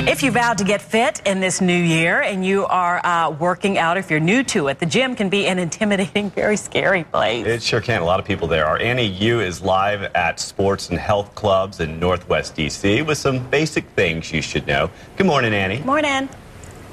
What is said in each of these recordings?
If you vowed to get fit in this new year and you are working out, if you're new to it, the gym can be an intimidating, very scary place. It sure can. A lot of people there are. Annie Yu is live at Sports and Health Clubs in Northwest D.C. with some basic things you should know. Good morning, Annie. Morning.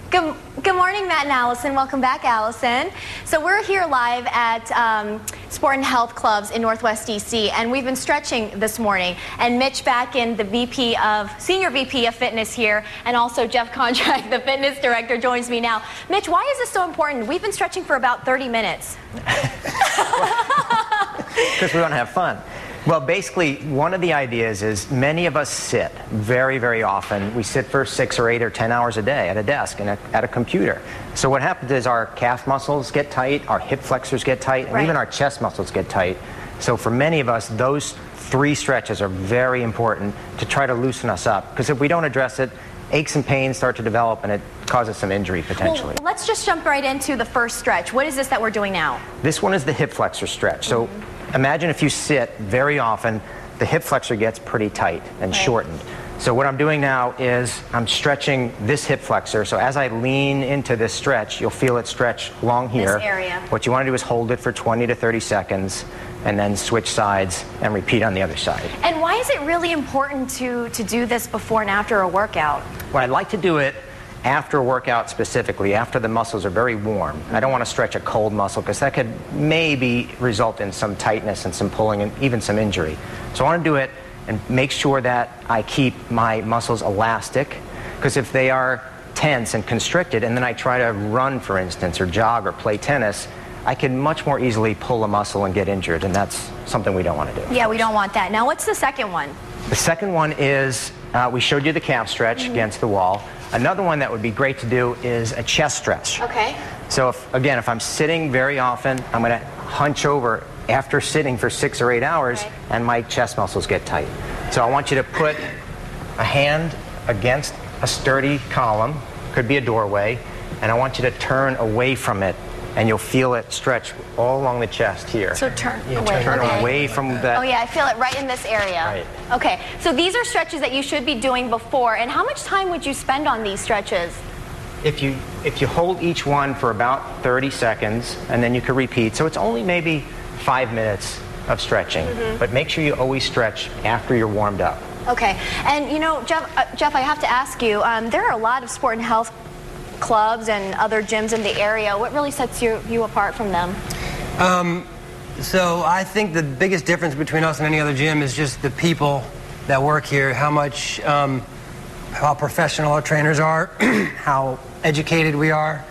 Good morning, Matt and Allison. Welcome back, Allison. So we're here live at Sport and Health Clubs in Northwest D.C. and we've been stretching this morning. And Mitch Batkin, the Senior VP of Fitness here, and also Jeff Contract, the Fitness Director, joins me now. Mitch, why is this so important? We've been stretching for about 30 minutes. Because we want to have fun. Well, basically, one of the ideas is many of us sit very, very often. We sit for 6 or 8 or 10 hours a day at a desk and at a computer. So what happens is our calf muscles get tight, our hip flexors get tight, and even our chest muscles get tight. So for many of us, those 3 stretches are very important to try to loosen us up. Because if we don't address it, aches and pains start to develop and it causes some injury potentially. Well, let's just jump right into the first stretch. What is this that we're doing now? This one is the hip flexor stretch. So imagine if you sit very often, the hip flexor gets pretty tight and shortened. So what I'm doing now is I'm stretching this hip flexor. So as I lean into this stretch, you'll feel it stretch along here. This area. What you want to do is hold it for 20 to 30 seconds and then switch sides and repeat on the other side. And why is it really important to do this before and after a workout? Well, I'd like to do it after a workout specifically, after the muscles are very warm. I don't want to stretch a cold muscle because that could maybe result in some tightness and some pulling and even some injury. So I want to do it and make sure that I keep my muscles elastic, because if they are tense and constricted and then I try to run, for instance, or jog or play tennis, I can much more easily pull a muscle and get injured, and that's something we don't want to do. Yeah, we don't want that. Now, what's the second one? The second one is, we showed you the calf stretch against the wall. Another one that would be great to do is a chest stretch. Okay. So if I'm sitting very often, I'm going to hunch over after sitting for 6 or 8 hours, and my chest muscles get tight. So I want you to put a hand against a sturdy column, could be a doorway, and I want you to turn away from it, and you'll feel it stretch all along the chest here. So turn away. Turn away from that. Oh yeah, I feel it right in this area. Right. Okay, so these are stretches that you should be doing before, and how much time would you spend on these stretches? If you hold each one for about 30 seconds, and then you can repeat, so it's only maybe 5 minutes of stretching, but make sure you always stretch after you're warmed up. Okay, and you know, Jeff, I have to ask you, there are a lot of sport and health clubs and other gyms in the area. What really sets you apart from them? So I think the biggest difference between us and any other gym is just the people that work here, how professional our trainers are, how educated we are,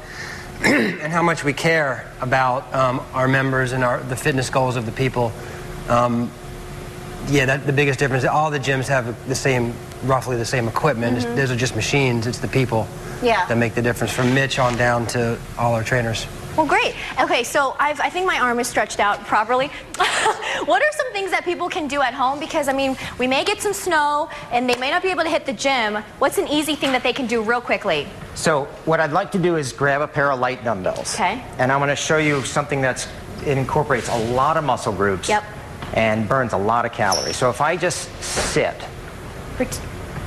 and how much we care about our members and the fitness goals of the people. Yeah, the biggest difference. All the gyms have roughly the same equipment. Those are just machines. It's the people that make the difference, from Mitch on down to all our trainers. Well, great. Okay, so I think my arm is stretched out properly. What are some things that people can do at home? Because, I mean, we may get some snow, and they may not be able to hit the gym. What's an easy thing that they can do real quickly? So what I'd like to do is grab a pair of light dumbbells. Okay. And I'm going to show you something it incorporates a lot of muscle groups and burns a lot of calories. So if I just sit,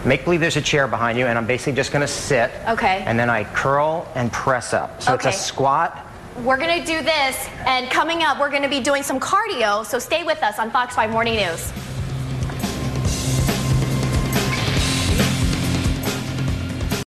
make believe there's a chair behind you, and I'm basically just going to sit. Okay. And then I curl and press up. So it's a squat. We're going to do this, and coming up, we're going to be doing some cardio, so stay with us on Fox 5 Morning News.